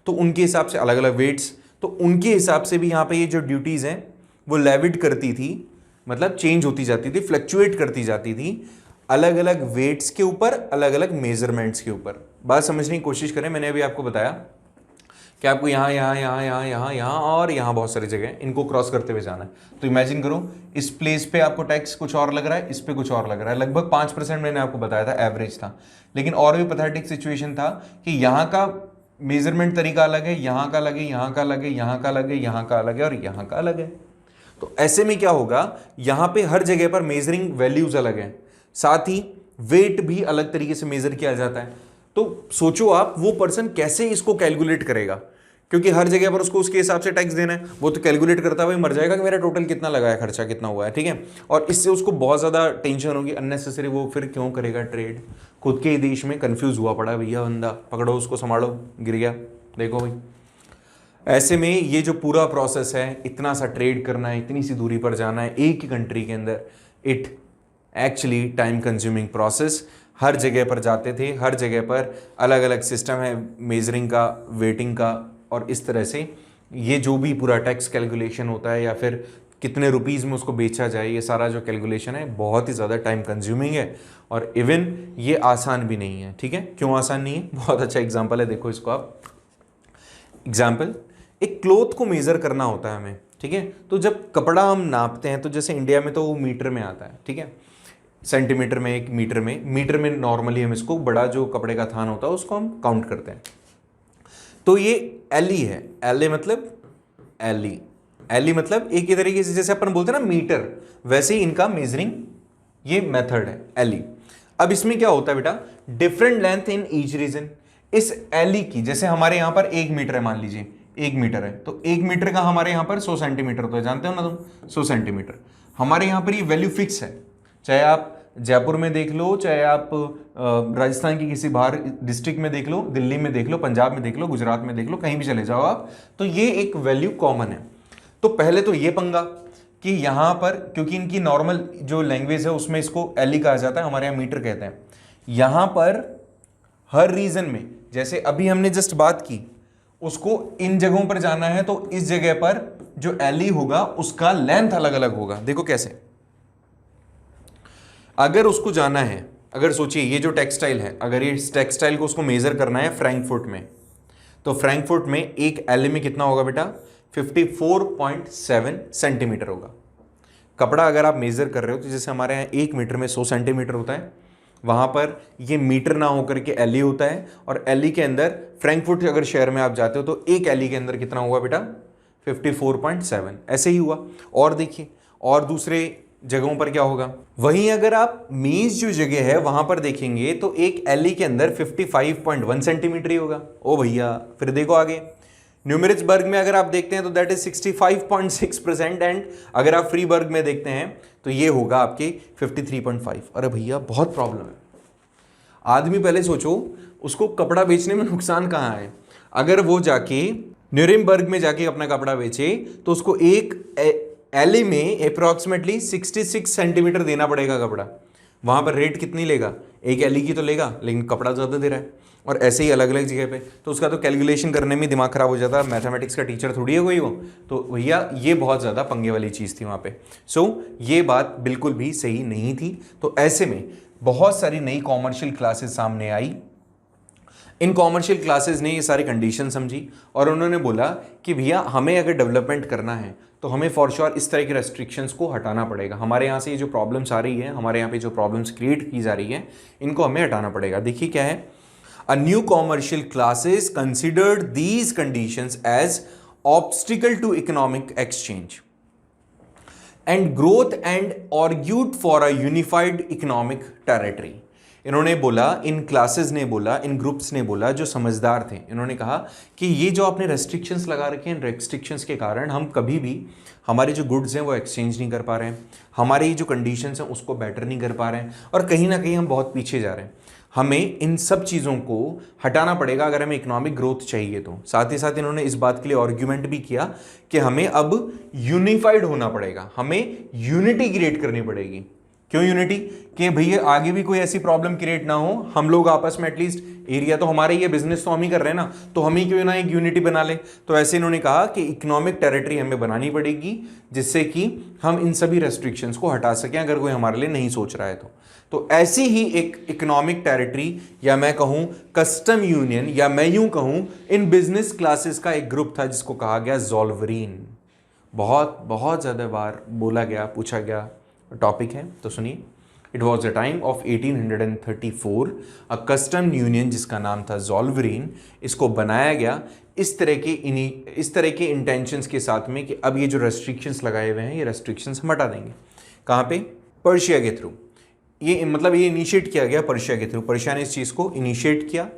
तो उनके हिसाब से अलग अलग वेट्स, तो उनके हिसाब से भी यहाँ पे ये जो ड्यूटीज हैं वो लेविट करती थी, मतलब चेंज होती जाती थी, फ्लक्चुएट करती जाती थी अलग अलग वेट्स के ऊपर, अलग अलग मेजरमेंट्स के ऊपर। बात समझने की कोशिश करें, मैंने अभी आपको बताया कि आपको यहाँ यहाँ यहाँ यहाँ यहाँ यहाँ और यहाँ बहुत सारी जगह इनको क्रॉस करते हुए जाना है। तो इमेजिन करो इस प्लेस पे आपको टैक्स कुछ और लग रहा है, इस पे कुछ और लग रहा है। लगभग 5% मैंने आपको बताया था एवरेज था, लेकिन और भी पैथेटिक सिचुएशन था कि यहाँ का मेजरमेंट तरीका अलग है, यहाँ का अलग है, यहाँ का अलग है, यहाँ का अलग है, यहाँ का अलग है और यहाँ का अलग है। तो ऐसे में क्या होगा, यहाँ पे हर जगह पर मेजरिंग वैल्यूज अलग है, साथ ही वेट भी अलग तरीके से मेजर किया जाता है। तो सोचो आप वो पर्सन कैसे इसको कैलकुलेट करेगा, क्योंकि हर जगह पर उसको उसके हिसाब से टैक्स देना है। वो तो कैलकुलेट करता हुआ मर जाएगा कि मेरा टोटल कितना लगा है, खर्चा कितना हुआ है। ठीक है, और इससे उसको बहुत ज़्यादा टेंशन होगी अननेसेसरी। वो फिर क्यों करेगा ट्रेड, खुद के ही देश में कंफ्यूज हुआ पड़ा भैया बंदा, पकड़ो उसको, संभालो, गिर गया, देखो भाई। ऐसे में ये जो पूरा प्रोसेस है, इतना सा ट्रेड करना है, इतनी सी दूरी पर जाना है एक ही कंट्री के अंदर, it actually time consuming process. हर जगह पर जाते थे, हर जगह पर अलग अलग सिस्टम है मेजरिंग का, वेटिंग का, और इस तरह से ये जो भी पूरा टैक्स कैलकुलेशन होता है या फिर कितने रुपीज़ में उसको बेचा जाए, ये सारा जो कैलकुलेशन है बहुत ही ज़्यादा टाइम कंज्यूमिंग है और इवन ये आसान भी नहीं है। ठीक है, क्यों आसान नहीं है? बहुत अच्छा एग्जांपल है, देखो इसको आप। एग्जांपल, एक क्लोथ को मेज़र करना होता है हमें, ठीक है। तो जब कपड़ा हम नापते हैं तो जैसे इंडिया में तो वो मीटर में आता है, ठीक है, सेंटीमीटर में, एक मीटर में नॉर्मली हम इसको, बड़ा जो कपड़े का थान होता है उसको हम काउंट करते हैं। तो ये एलई है, एलए मतलब एलई मतलब एक ही तरीके से जैसे अपन बोलते हैं ना मीटर, वैसे ही इनका मेजरिंग ये मेथड है एलई। अब इसमें क्या होता है बेटा, different length in each reason. इस एलई की, जैसे हमारे यहां पर 1 मीटर है, मान लीजिए 1 मीटर है, तो 1 मीटर का हमारे यहां पर 100 सेंटीमीटर तो है, जानते हो ना तुम, 100 सेंटीमीटर। हमारे यहां पर ये वैल्यू फिक्स है, चाहे आप जयपुर में देख लो, चाहे आप राजस्थान की किसी बाहर डिस्ट्रिक्ट में देख लो, दिल्ली में देख लो, पंजाब में देख लो, गुजरात में देख लो, कहीं भी चले जाओ आप, तो ये एक वैल्यू कॉमन है। तो पहले तो ये पंगा कि यहां पर, क्योंकि इनकी नॉर्मल जो लैंग्वेज है उसमें इसको एलई कहा जाता है, हमारे यहां मीटर कहते हैं। यहां पर हर रीजन में, जैसे अभी हमने जस्ट बात की, उसको इन जगहों पर जाना है तो इस जगह पर जो एलई होगा उसका लेंथ अलग अलग होगा। देखो कैसे, अगर उसको जाना है, अगर सोचिए ये जो टेक्सटाइल है, अगर ये टेक्सटाइल को उसको मेजर करना है फ्रैंकफर्ट में, तो फ्रैंकफर्ट में एक एलई में कितना होगा बेटा, 54.7 सेंटीमीटर होगा। कपड़ा अगर आप मेजर कर रहे हो तो जैसे हमारे यहाँ 1 मीटर में 100 सेंटीमीटर होता है, वहां पर ये मीटर ना होकर के एलई होता है, और एलई के अंदर फ्रैंकफर्ट अगर शहर में आप जाते हो तो एक एलई के अंदर कितना हुआ बेटा, 54.7। ऐसे ही हुआ। और देखिए, और दूसरे जगहों पर क्या होगा, वहीं अगर आप मीज जो जगह है वहां पर देखेंगे तो एक एलई के अंदर 55.1 सेंटीमीटर ही होगा। ओ भैया, फिर देखो आगे न्यूमेरिट्सबर्ग में अगर आप देखते हैं तो दैट इज 65.6%, एंड अगर आप फ्रीबर्ग में देखते हैं तो ये होगा आपके 53.5। अरे भैया बहुत प्रॉब्लम है। आदमी पहले सोचो उसको कपड़ा बेचने में नुकसान कहाँ है। अगर वो जाके न्यूरेमबर्ग में जाके अपना कपड़ा बेचे तो उसको एक एलई में अप्रॉक्सीमेटली 66 सेंटीमीटर देना पड़ेगा कपड़ा। वहां पर रेट कितनी लेगा, एक एलई की तो लेगा, लेकिन कपड़ा ज़्यादा दे रहा है। और ऐसे ही अलग अलग जगह पे, तो उसका तो कैलकुलेशन करने में दिमाग खराब हो जाता है। मैथमेटिक्स का टीचर थोड़ी है कोई वो, तो भैया ये बहुत ज़्यादा पंगे वाली चीज़ थी वहाँ पे। सो ये बात बिल्कुल भी सही नहीं थी। तो ऐसे में बहुत सारी नई कॉमर्शियल क्लासेस सामने आई। इन कॉमर्शियल क्लासेस ने ये सारी कंडीशन समझी और उन्होंने बोला कि भैया हमें अगर डेवलपमेंट करना है तो हमें फॉर श्योर इस तरह के रेस्ट्रिक्शंस को हटाना पड़ेगा। हमारे यहाँ से ये जो प्रॉब्लम्स आ रही है, हमारे यहाँ पे जो प्रॉब्लम्स क्रिएट की जा रही है, इनको हमें हटाना पड़ेगा। देखिए क्या है, a new commercial classes considered these conditions as obstacle to economic exchange and growth and argued for a unified economic territory. इन्होंने बोला, इन क्लासेस ने बोला, इन ग्रुप्स ने बोला, जो समझदार थे, इन्होंने कहा कि ये जो आपने रेस्ट्रिक्शंस लगा रखे हैं, इन रेस्ट्रिक्शंस के कारण हम कभी भी हमारे जो गुड्स हैं वो एक्सचेंज नहीं कर पा रहे हैं, हमारे जो कंडीशंस हैं उसको बेटर नहीं कर पा रहे हैं, और कहीं ना कहीं हम बहुत पीछे जा रहे हैं। हमें इन सब चीज़ों को हटाना पड़ेगा अगर हमें इकोनॉमिक ग्रोथ चाहिए तो। साथ ही साथ इन्होंने इस बात के लिए आर्ग्यूमेंट भी किया कि हमें अब यूनिफाइड होना पड़ेगा, हमें यूनिटी क्रिएट करनी पड़ेगी। क्यों यूनिटी? कि भैया आगे भी कोई ऐसी प्रॉब्लम क्रिएट ना हो, हम लोग आपस में एटलीस्ट, एरिया तो हमारे ही है, बिजनेस तो हम ही कर रहे हैं ना, तो हम ही क्यों ना एक यूनिटी बना ले। तो ऐसे इन्होंने कहा कि इकोनॉमिक टेरिटरी हमें बनानी पड़ेगी जिससे कि हम इन सभी रेस्ट्रिक्शंस को हटा सकें अगर कोई हमारे लिए नहीं सोच रहा है तो ऐसी ही एक इकोनॉमिक टेरिटरी, या मैं कहूं कस्टम यूनियन, या मैं यूं कहूं इन बिजनेस क्लासेस का एक ग्रुप था जिसको कहा गया ज़ोल्वरीन। बहुत बहुत ज़्यादा बार बोला गया, पूछा गया टॉपिक है, तो सुनिए। It was the time of 1834 a custom union जिसका नाम था ज़ोल्वरीन, इसको बनाया गया इस तरह के इंटेंशंस के साथ में कि अब ये जो रेस्ट्रिक्शंस लगाए हुए हैं, ये रेस्ट्रिक्शंस हम हटा देंगे। कहाँ पे? पर्शिया के थ्रू। ये मतलब ये इनिशिएट किया गया पर्शिया के थ्रू, पर्शिया ने इस चीज़ को इनिशिएट किया।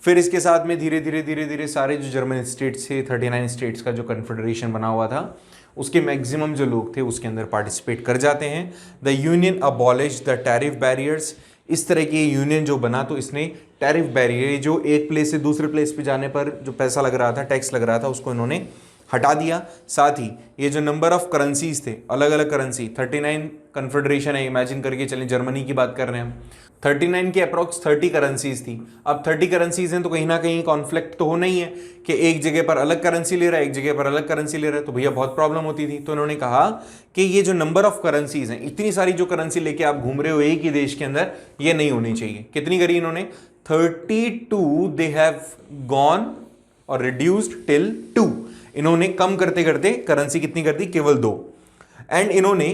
फिर इसके साथ में धीरे धीरे सारे जो जर्मन स्टेट्स थे, 39 स्टेट्स का जो कन्फेडरेशन बना हुआ था, उसके मैक्सिमम जो लोग थे उसके अंदर पार्टिसिपेट कर जाते हैं। The union abolish the tariff barriers. इस तरह की यूनियन जो बना तो इसने टैरिफ बैरियर, जो एक प्लेस से दूसरे प्लेस पे जाने पर जो पैसा लग रहा था, टैक्स लग रहा था, उसको इन्होंने हटा दिया। साथ ही ये जो नंबर ऑफ करेंसीज थे, अलग अलग करेंसी, 39 कन्फेडरेशन है, इमेजिन करके चलें, जर्मनी की बात कर रहे हैं हम, 39 के अप्रॉक्स 30 करेंसीज थी। अब 30 करेंसीज हैं तो कहीं ना कहीं कॉन्फ्लिक्ट तो होना ही है कि एक जगह पर अलग करेंसी ले रहा है, एक जगह पर अलग करेंसी ले रहा है, तो भैया बहुत प्रॉब्लम होती थी। तो उन्होंने कहा कि ये जो नंबर ऑफ करेंसीज हैं, इतनी सारी जो करेंसी लेके आप घूम रहे हो एक ही देश के अंदर, ये नहीं होनी चाहिए। कितनी करी इन्होंने? 32 दे हैव गॉन और रिड्यूस्ड टिल 2। इन्होंने कम करते करते करेंसी कितनी कर दी? केवल 2। एंड इन्होंने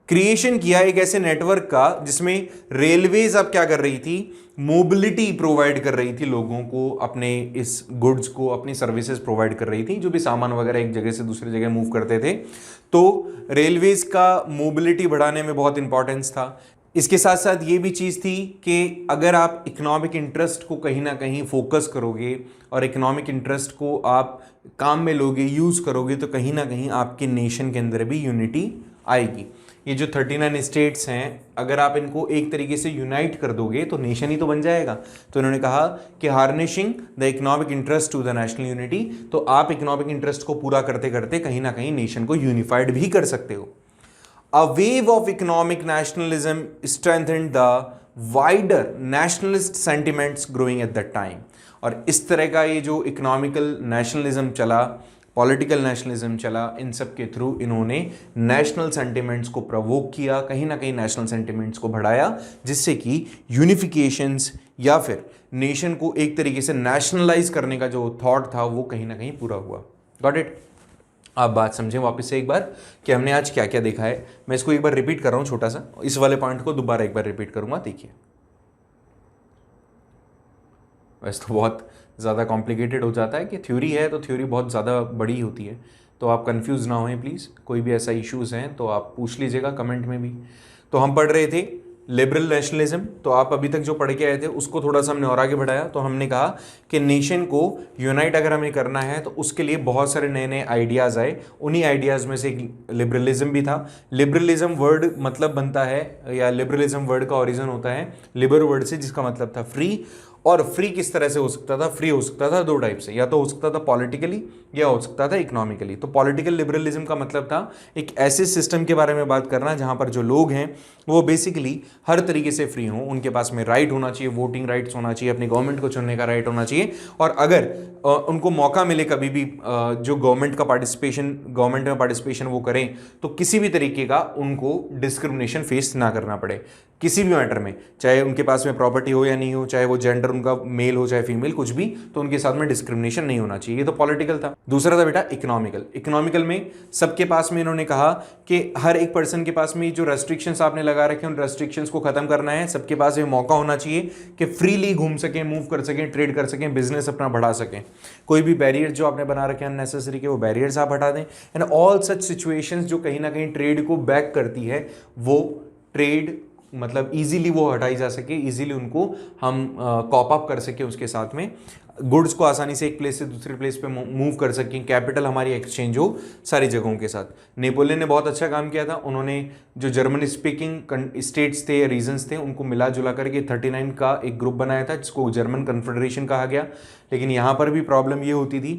क्रिएशन किया एक ऐसे नेटवर्क का जिसमें रेलवेज अब क्या कर रही थी? मोबिलिटी प्रोवाइड कर रही थी लोगों को, अपने इस गुड्स को, अपनी सर्विसेज प्रोवाइड कर रही थी, जो भी सामान वगैरह एक जगह से दूसरी जगह मूव करते थे। तो रेलवेज का मोबिलिटी बढ़ाने में बहुत इंपॉर्टेंस था। इसके साथ साथ ये भी चीज़ थी कि अगर आप इकोनॉमिक इंटरेस्ट को कहीं ना कहीं फोकस करोगे और इकोनॉमिक इंटरेस्ट को आप काम में लोगे, यूज़ करोगे, तो कहीं ना कहीं आपके नेशन के अंदर भी यूनिटी आएगी। ये जो 39 स्टेट्स हैं, अगर आप इनको एक तरीके से यूनाइट कर दोगे तो नेशन ही तो बन जाएगा। तो इन्होंने कहा कि harnessing the economic interest to the national unity, तो आप इकोनॉमिक इंटरेस्ट को पूरा करते करते कहीं ना कहीं नेशन को यूनिफाइड भी कर सकते हो। A wave of economic nationalism strengthened the wider nationalist sentiments growing at that time। और इस तरह का ये जो इकोनॉमिकल नेशनलिज्म चला, पॉलिटिकल नेशनलिज्म चला, इन सब के थ्रू इन्होंने नेशनल सेंटिमेंट्स को प्रवोक किया, कहीं ना कहीं नेशनल सेंटिमेंट्स को बढ़ाया, जिससे कि यूनिफिकेशंस या फिर नेशन को एक तरीके से नेशनलाइज करने का जो थॉट था वो कहीं ना कहीं पूरा हुआ। Got it? आप बात समझें वापस से एक बार कि हमने आज क्या क्या देखा है। मैं इसको एक बार रिपीट कर रहा हूं, छोटा सा, इस वाले पॉइंट को दोबारा एक बार रिपीट करूंगा। देखिए, वैसे तो बहुत ज़्यादा कॉम्प्लिकेटेड हो जाता है कि थ्योरी है तो थ्योरी बहुत ज़्यादा बड़ी होती है, तो आप कंफ्यूज ना होएं प्लीज़। कोई भी ऐसा इश्यूज़ हैं तो आप पूछ लीजिएगा कमेंट में भी। तो हम पढ़ रहे थे लिबरल नेशनलिज्म, तो आप अभी तक जो पढ़ के आए थे उसको थोड़ा सा हमने और आगे बढ़ाया। तो हमने कहा कि नेशन को यूनाइट अगर हमें करना है तो उसके लिए बहुत सारे नए नए आइडियाज़ आए। उन्हीं आइडियाज़ में से एक लिबरलिज्म भी था। लिबरलिज्म वर्ड मतलब बनता है, या लिबरलिज्म वर्ड का ओरिजिन होता है लिबर वर्ड से, जिसका मतलब था फ्री। और फ्री किस तरह से हो सकता था? फ्री हो सकता था दो टाइप से, या तो हो सकता था पॉलिटिकली या हो सकता था इकोनॉमिकली। तो पॉलिटिकल लिबरलिज्म का मतलब था एक ऐसे सिस्टम के बारे में बात करना जहां पर जो लोग हैं वो बेसिकली हर तरीके से फ्री हों, उनके पास में राइट होना चाहिए, वोटिंग राइट्स होना चाहिए, अपनी गवर्नमेंट को चुनने का राइट होना चाहिए, और अगर उनको मौका मिले कभी भी जो गवर्नमेंट में पार्टिसिपेशन वो करें, तो किसी भी तरीके का उनको डिस्क्रिमिनेशन फेस ना करना पड़े किसी भी मैटर में, चाहे उनके पास में प्रॉपर्टी हो या नहीं हो, चाहे वो जेंडर उनका मेल हो चाहे फीमेल, कुछ भी, तो उनके साथ में डिस्क्रिमिनेशन नहीं होना चाहिए। ये तो पॉलिटिकल था। दूसरा था बेटा इकोनॉमिकल। इकोनॉमिकल में सबके पास में इन्होंने कहा कि हर एक पर्सन के पास में जो रेस्ट्रिक्शंस आपने लगा रखे हैं उन रेस्ट्रिक्शंस को खत्म करना है। सबके पास ये मौका होना चाहिए कि फ्रीली घूम सकें, मूव कर सकें, ट्रेड कर सकें, बिजनेस अपना बढ़ा सकें। कोई भी बैरियर जो आपने बना रखे हैं अननेसेसरी के, वो बैरियर्स आप हटा दें। एंड ऑल सच सिचुएशंस जो कहीं ना कहीं ट्रेड को बैक करती है, वो ट्रेड मतलब इजीली वो हटाई जा सके, इजीली उनको हम कॉप अप कर सके, उसके साथ में गुड्स को आसानी से एक प्लेस से दूसरे प्लेस पे मूव कर सकें, कैपिटल हमारी एक्सचेंज हो सारी जगहों के साथ। नेपोलियन ने बहुत अच्छा काम किया था। उन्होंने जो जर्मन स्पीकिंग स्टेट्स थे, रीजन्स थे, उनको मिला जुला करके 39 का एक ग्रुप बनाया था जिसको जर्मन कन्फेडरेशन कहा गया। लेकिन यहाँ पर भी प्रॉब्लम ये होती थी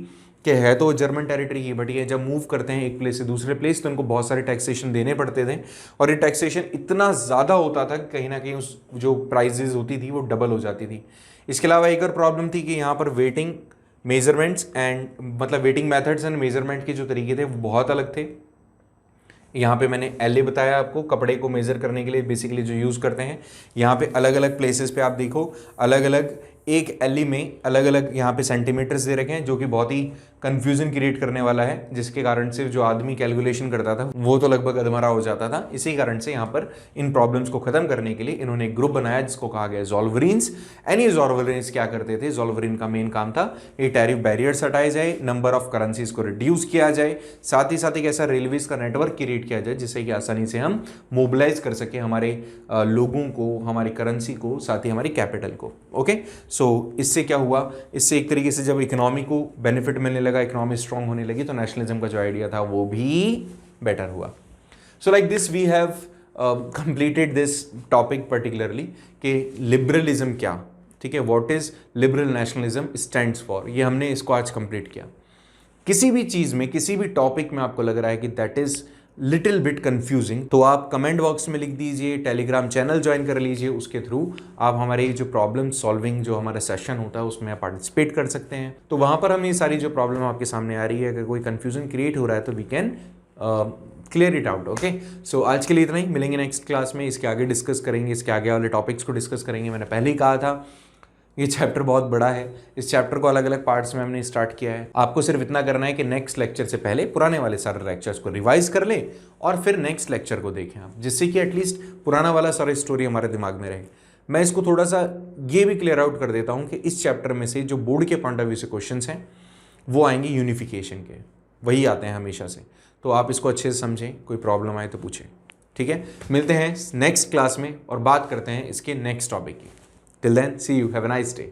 कि है तो जर्मन टेरिटरी ही, बट ये जब मूव करते हैं एक प्लेस से दूसरे प्लेस तो उनको बहुत सारे टैक्सेशन देने पड़ते थे, और ये टैक्सेशन इतना ज़्यादा होता था कि कहीं ना कहीं उस जो प्राइजेज होती थी वो डबल हो जाती थी। इसके अलावा एक और प्रॉब्लम थी कि यहाँ पर वेटिंग मेजरमेंट्स एंड मतलब वेटिंग मेथड्स एंड मेजरमेंट के जो तरीके थे वो बहुत अलग थे। यहाँ पे मैंने एल बताया आपको, कपड़े को मेज़र करने के लिए बेसिकली जो यूज़ करते हैं। यहाँ पे अलग अलग प्लेसेस पे आप देखो, अलग अलग एक एली में अलग अलग यहाँ पे सेंटीमीटर्स दे रखे हैं, जो कि बहुत ही कंफ्यूजन क्रिएट करने वाला है, जिसके कारण से जो आदमी कैलकुलेशन करता था वो तो लगभग अधमरा हो जाता था। इसी कारण से यहाँ पर इन प्रॉब्लम्स को खत्म करने के लिए इन्होंने एक ग्रुप बनाया जिसको कहा गया ज़ोल्वरिन्स। एंड ये ज़ोल्वरिन्स क्या करते थे? ज़ोल्वरिन का मेन काम था ये टैरिफ बैरियर्स हटाए जाए, नंबर ऑफ करेंसीज को रिड्यूस किया जाए, साथ ही एक ऐसा रेलवेज का नेटवर्क क्रिएट किया जाए जिससे कि आसानी से हम मोबिलाइज कर सके हमारे लोगों को, हमारी करेंसी को, साथ ही हमारी कैपिटल को। ओके, सो इससे क्या हुआ? इससे एक तरीके से जब इकोनॉमी को बेनिफिट मिलने लगा, इकोनॉमी स्ट्रांग होने लगी, तो नेशनलिज्म का जो आइडिया था वो भी बेटर हुआ। So like this we have completed this topic particularly कि लिबरलिज्म क्या, ठीक है, what is liberal nationalism stands for, ये हमने इसको आज कंप्लीट किया। किसी भी चीज़ में, किसी भी टॉपिक में आपको लग रहा है कि that is little bit confusing, तो आप कमेंट बॉक्स में लिख दीजिए, टेलीग्राम चैनल ज्वाइन कर लीजिए, उसके थ्रू आप हमारे जो प्रॉब्लम सॉल्विंग जो हमारा सेशन होता है उसमें आप पार्टिसिपेट कर सकते हैं। तो वहाँ पर हम ये सारी जो प्रॉब्लम आपके सामने आ रही है, अगर कोई कन्फ्यूजन क्रिएट हो रहा है तो we can clear it out. Okay, so आज के लिए इतना ही, मिलेंगे नेक्स्ट क्लास में, इसके आगे डिस्कस करेंगे, इसके आगे वाले टॉपिक्स को डिस्कस करेंगे। मैंने पहले ही कहा था ये चैप्टर बहुत बड़ा है, इस चैप्टर को अलग अलग पार्ट्स में हमने स्टार्ट किया है। आपको सिर्फ इतना करना है कि नेक्स्ट लेक्चर से पहले पुराने वाले सारे लेक्चर्स को रिवाइज कर लें और फिर नेक्स्ट लेक्चर को देखें आप, जिससे कि एटलीस्ट पुराना वाला सारा स्टोरी हमारे दिमाग में रहे। मैं इसको थोड़ा सा ये भी क्लियर आउट कर देता हूँ कि इस चैप्टर में से जो बोर्ड के पॉइंट ऑफ व्यू से क्वेश्चन हैं वो आएंगे यूनिफिकेशन के, वही आते हैं हमेशा से। तो आप इसको अच्छे से समझें, कोई प्रॉब्लम आए तो पूछें। ठीक है, मिलते हैं नेक्स्ट क्लास में और बात करते हैं इसके नेक्स्ट टॉपिक की। Till then see you, have a nice day.